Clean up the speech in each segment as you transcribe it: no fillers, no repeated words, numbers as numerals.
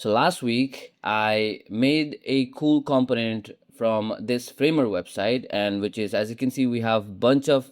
So last week I made a cool component from this framer website, and which is, as you can see, we have bunch of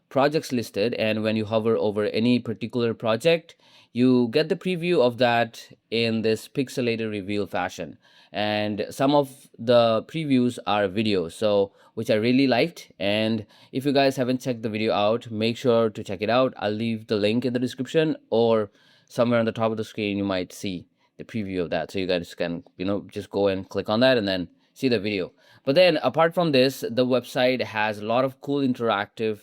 projects listed, and when you hover over any particular project, you get the preview of that in this pixelated reveal fashion. And some of the previews are videos, so which I really liked. And if you guys haven't checked the video out, make sure to check it out. I'll leave the link in the description, or somewhere on the top of the screen you might see the preview of that, so you guys can just go and click on that and then see the video. But then apart from this, the website has a lot of cool interactive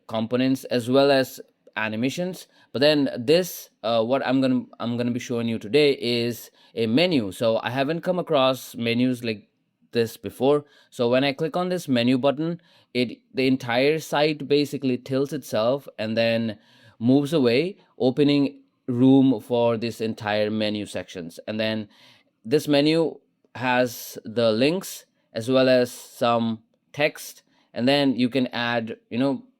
components as well as animations. But then this what I'm gonna be showing you today is a menu. So I haven't come across menus like this before. So when I click on this menu button, the entire site basically tilts itself and then moves away, opening room for this entire menu sections. And then this menu has the links as well as some text, and then you can add,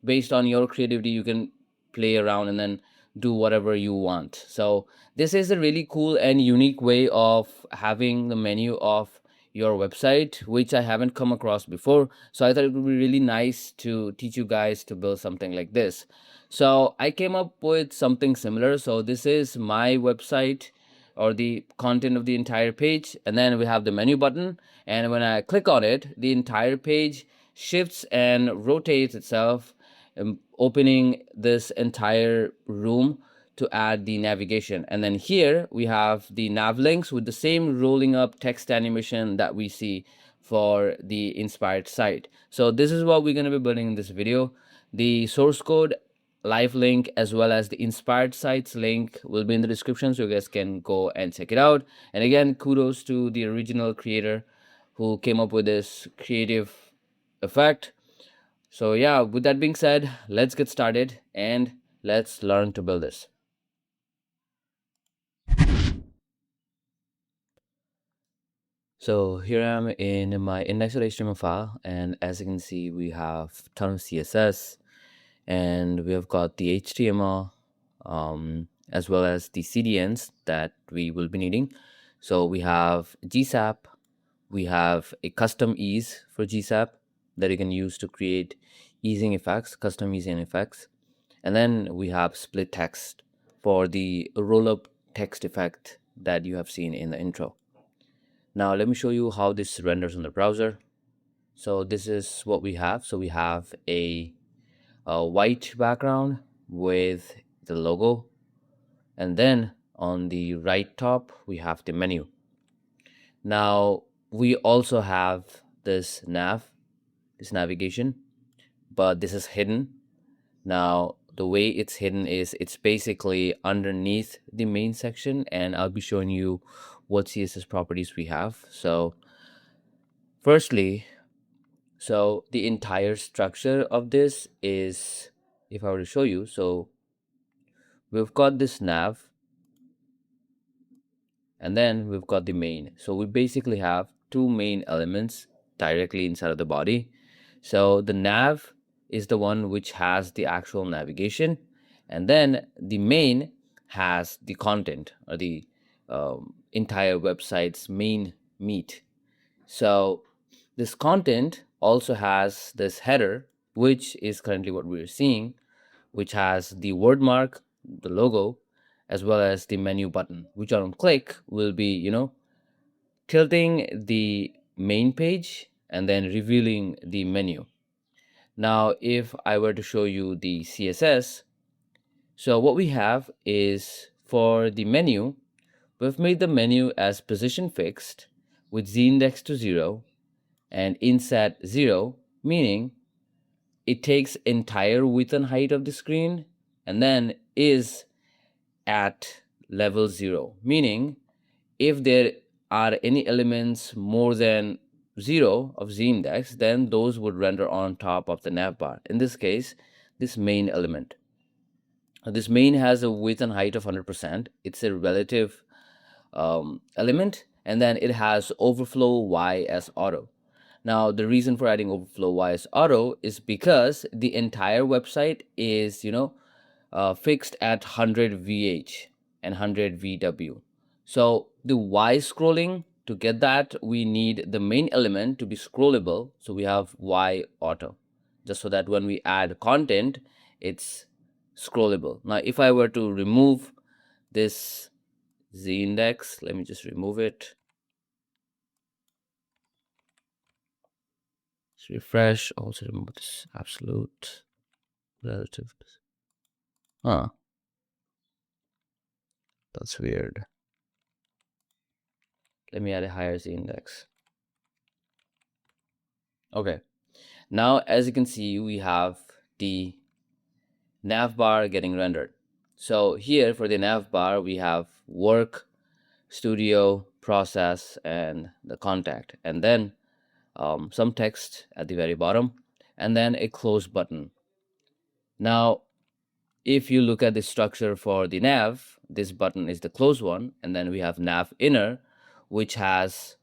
based on your creativity, you can play around and then do whatever you want. So this is a really cool and unique way of having the menu of your website, which I haven't come across before. So I thought it would be really nice to teach you guys to build something like this. So I came up with something similar. So this is my website, or the content of the entire page, and then we have the menu button, and when I click on it, the entire page shifts and rotates itself, opening this entire room to add the navigation. And then here we have the nav links with the same rolling up text animation that we see for the inspired site. So this is what we're going to be building in this video. The source code, live link, as well as the inspired sites link will be in the description, so you guys can go and check it out. And again, kudos to the original creator who came up with this creative effect. So yeah, with that being said, let's get started and let's learn to build this. So here I am in my index.html file, and as you can see, we have a ton of CSS, and we have got the HTML as well as the CDNs that we will be needing. So we have GSAP, we have a custom ease for GSAP that you can use to create easing effects, custom easing effects. And then we have split text for the rollup text effect that you have seen in the intro. Now let me show you how this renders on the browser. So this is what we have. So we have a white background with the logo, and then on the right top we have the menu. Now we also have this navigation, but this is hidden. Now the way it's hidden is it's basically underneath the main section, and I'll be showing you what CSS properties we have. So firstly, so the entire structure of this is, if I were to show you, so we've got this nav, and then we've got the main. So we basically have two main elements directly inside of the body. So the nav is the one which has the actual navigation, and then the main has the content, or the entire website's main meat. So this content also has this header, which is currently what we're seeing, which has the word mark, the logo, as well as the menu button, which on click will be, tilting the main page and then revealing the menu. Now, if I were to show you the CSS, so what we have is, for the menu, we've made the menu as position fixed with z index to 0 and inset 0, meaning it takes entire width and height of the screen and then is at level 0, meaning if there are any elements more than 0 of z index, then those would render on top of the navbar. In this case, this main element. This main has a width and height of 100%. It's a relative element, and then it has overflow y as auto. Now, the reason for adding overflow y as auto is because the entire website is, fixed at 100 VH and 100 VW. So the Y scrolling, to get that, we need the main element to be scrollable. So we have Y auto, just so that when we add content, it's scrollable. Now, if I were to remove this Z index, let me just remove it. Let's refresh. Also remove this absolute relative. Huh, that's weird. Let me add a higher Z index. Okay. Now, as you can see, we have the navbar getting rendered. So here for the navbar, we have work, studio, process, and the contact, and then some text at the very bottom, and then a close button. Now, if you look at the structure for the nav, this button is the close one, and then we have nav inner, which has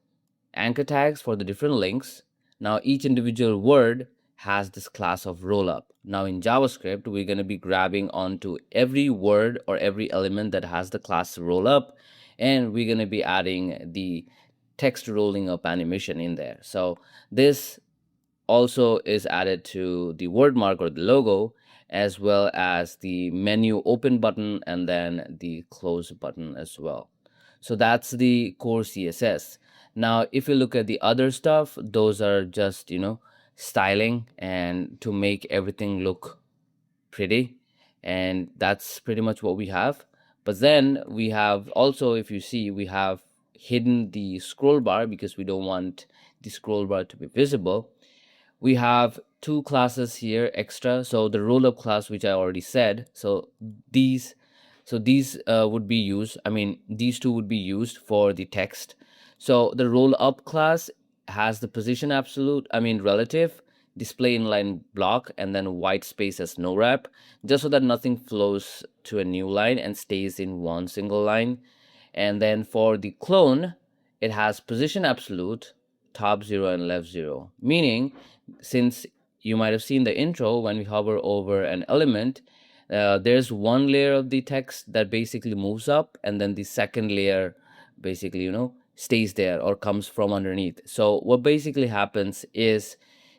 anchor tags for the different links. Now, each individual word has this class of rollup. Now, in JavaScript, we're going to be grabbing onto every word or every element that has the class rollup, and we're going to be adding the text rolling up animation in there. So this also is added to the word mark or the logo, as well as the menu open button and then the close button as well. So that's the core CSS. Now, if you look at the other stuff, those are just, styling and to make everything look pretty. And that's pretty much what we have. But then we have also, if you see, we have hidden the scroll bar because we don't want the scroll bar to be visible. We have two classes here extra. So the rollup class, which I already said, these these would be used, I mean, these two would be used for the text. So the rollup class has the position absolute, I mean relative, display inline block, and then white space as no wrap, just so that nothing flows to a new line and stays in one single line. And then for the clone, it has position absolute, top 0 and left 0, meaning, since you might have seen the intro, when we hover over an element, there's one layer of the text that basically moves up, and then the second layer basically, stays there or comes from underneath. So what basically happens is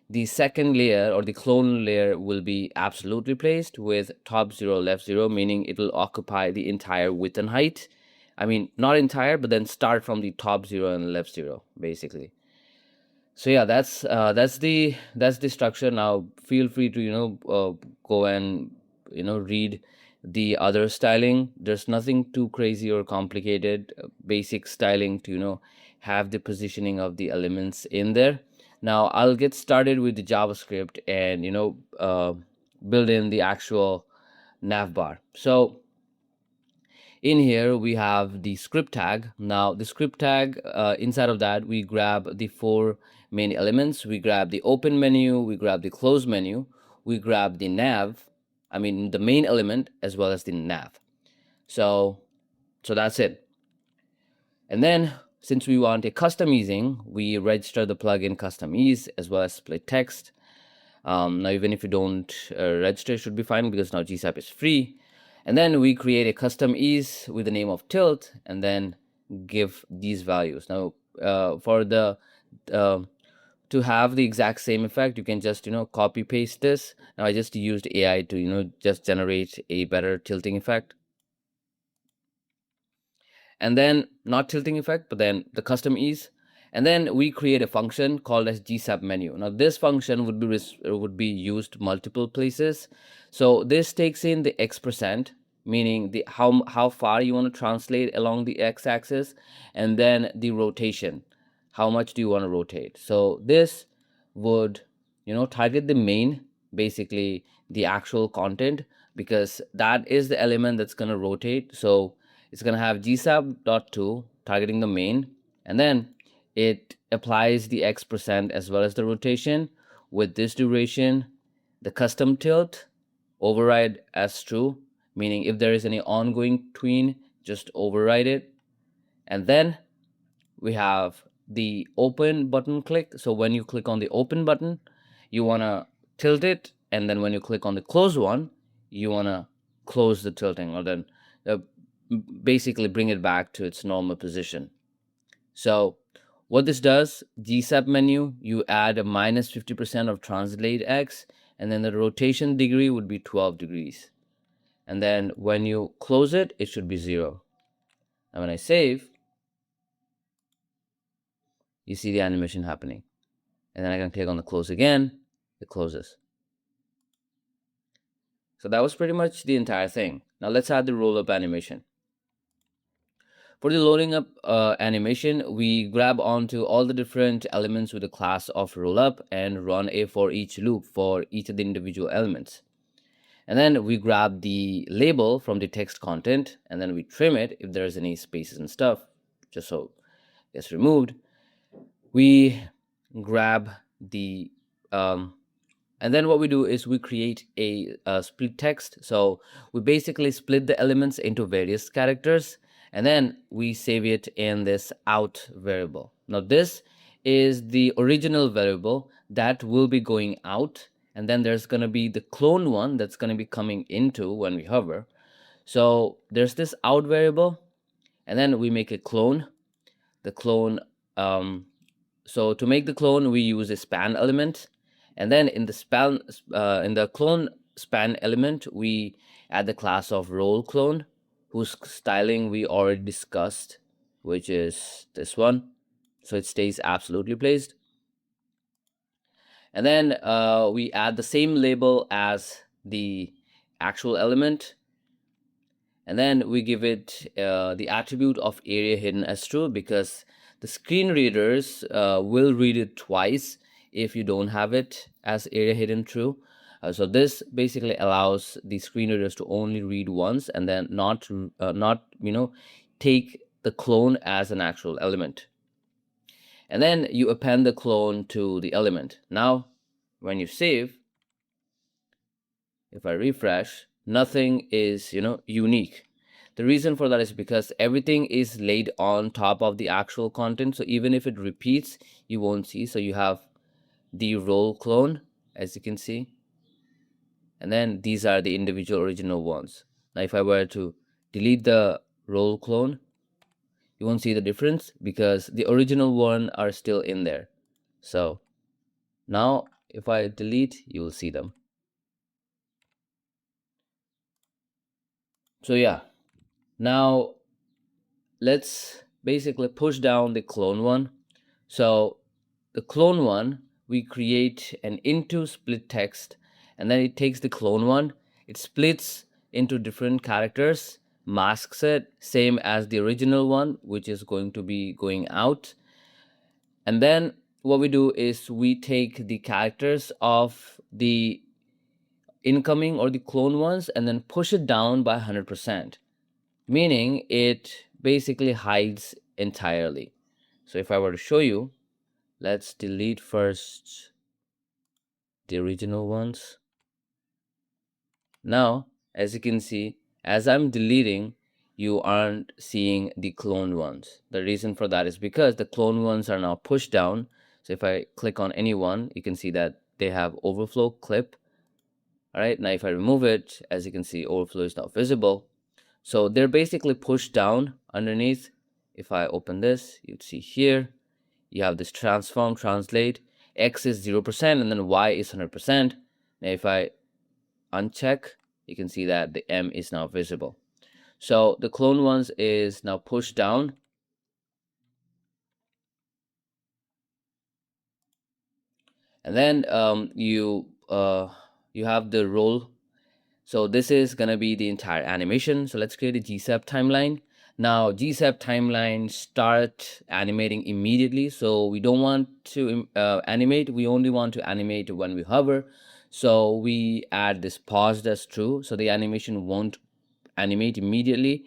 the second layer or the clone layer will be absolutely replaced with top 0, left 0, meaning it will occupy the entire width and height. I mean, not entire, but then start from the top 0 and left 0, basically. So yeah, that's the structure. Now feel free to go and read the other styling. There's nothing too crazy or complicated. Basic styling to have the positioning of the elements in there. Now I'll get started with the JavaScript and build in the actual navbar. So in here we have the script tag. Now the script tag, inside of that we grab the four main elements. We grab the open menu, we grab the close menu, we grab the nav, I mean the main element, as well as the nav. So that's it. And then since we want a custom easing, we register the plugin custom ease as well as split text. Now even if you don't register, it should be fine because now GSAP is free. And then we create a custom ease with the name of tilt and then give these values. Now for the to have the exact same effect, you can just copy paste this. Now I just used AI to just generate a better tilting effect. And then not tilting effect, but then the custom ease. And then we create a function called as GSAP menu. Now this function would be used multiple places. So this takes in the X%, meaning the how far you want to translate along the X-axis, and then the rotation, how much do you want to rotate. So this would target the main, basically the actual content, because that is the element that's going to rotate. So it's going to have gsap.to targeting the main, and then it applies the X% as well as the rotation with this duration. The custom tilt override as true, meaning if there is any ongoing tween, just override it. And then we have the open button click. So when you click on the open button, you want to tilt it, and then when you click on the close one, you want to close the tilting, or then basically bring it back to its normal position. So what this does, GSAP menu, you add a minus 50% of translate X, and then the rotation degree would be 12 degrees. And then when you close it, it should be 0. And when I save, you see the animation happening. And then I can click on the close again, it closes. So that was pretty much the entire thing. Now let's add the roll-up animation. For the loading up animation, we grab onto all the different elements with the class of rollup and run a for each loop for each of the individual elements. And then we grab the label from the text content, and then we trim it if there's any spaces and stuff, just so it gets removed. We grab the and then what we do is we create a split text. So we basically split the elements into various characters, and then we save it in this out variable. Now this is the original variable that will be going out, and then there's going to be the clone one that's going to be coming into when we hover. So there's this out variable, and then we make a clone. The clone so to make the clone, we use a span element, and then in the clone span element, we add the class of roll clone, whose styling we already discussed, which is this one. So it stays absolutely placed. And then we add the same label as the actual element, and then we give it the attribute of area hidden as true, because the screen readers will read it twice if you don't have it as area hidden true. So this basically allows the screen readers to only read once, and then not take the clone as an actual element. And then you append the clone to the element. Now when you save, if I refresh, nothing is unique. The reason for that is because everything is laid on top of the actual content. So even if it repeats, you won't see. So you have the roll clone, as you can see. And then these are the individual original ones. Now, if I were to delete the roll clone, you won't see the difference because the original one are still in there. So now if I delete, you will see them. So yeah, now let's basically push down the clone one. So the clone one, we create an into split text, and then it takes the clone one, it splits into different characters, masks it, same as the original one, which is going to be going out. And then what we do is we take the characters of the incoming or the clone ones and then push it down by 100%, meaning it basically hides entirely. So if I were to show you, let's delete first the original ones. Now, as you can see, as I'm deleting, you aren't seeing the cloned ones. The reason for that is because the cloned ones are now pushed down. So if I click on any one, you can see that they have overflow clip. All right, now if I remove it, as you can see, overflow is now visible. So they're basically pushed down underneath. If I open this, you'd see here, you have this transform, translate, X is 0%, and then Y is 100%. Now if I uncheck, you can see that the M is now visible. So the clone ones is now pushed down. And then you have the roll. So this is gonna be the entire animation. So let's create a GSAP timeline. Now GSAP timeline start animating immediately. So we don't want to animate. We only want to animate when we hover. So we add this paused as true. So the animation won't animate immediately.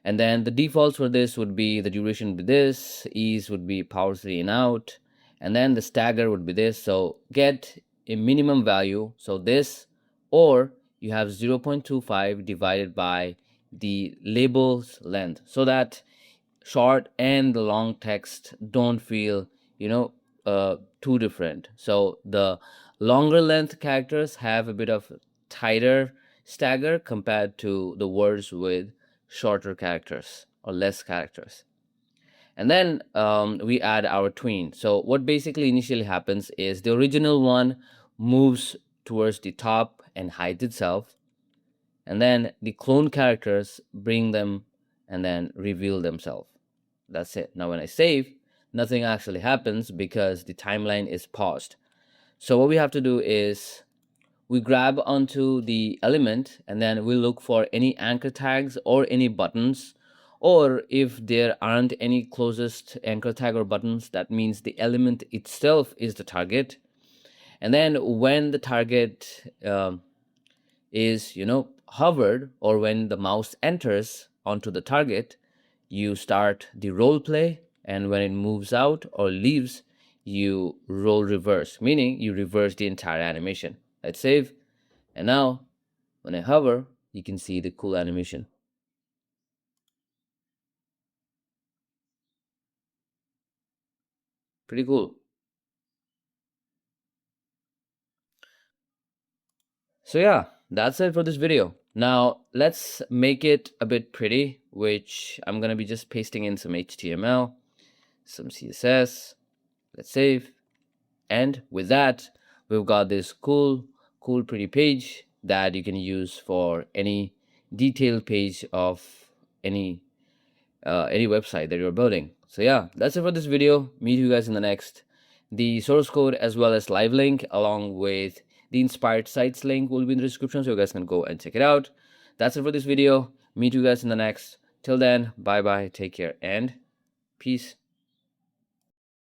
And then the defaults for this would be the duration would be this, ease would be power 3 and out, and then the stagger would be this. So get a minimum value. So this, or you have 0.25 divided by the label's length, so that short and the long text don't feel too different. So the longer length characters have a bit of tighter stagger compared to the words with shorter characters or less characters. And then we add our tween. So what basically initially happens is the original one moves towards the top and hides itself, and then the clone characters bring them and then reveal themselves. That's it. Now when I save, nothing actually happens because the timeline is paused. So what we have to do is we grab onto the element and then we look for any anchor tags or any buttons, or if there aren't any closest anchor tag or buttons, that means the element itself is the target. And then when the target is hovered, or when the mouse enters onto the target, you start the role play, and when it moves out or leaves, you roll reverse, meaning you reverse the entire animation. Let's save. And now when I hover, you can see the cool animation. Pretty cool. So yeah, that's it for this video. Now let's make it a bit pretty, which I'm gonna be just pasting in some HTML, some CSS. Let's save. And with that, we've got this cool, pretty page that you can use for any detailed page of any website that you're building. So yeah, that's it for this video. Meet you guys in the next. The source code as well as live link along with the inspired sites link will be in the description, so you guys can go and check it out. That's it for this video. Meet you guys in the next. Till then, bye bye, take care, and peace.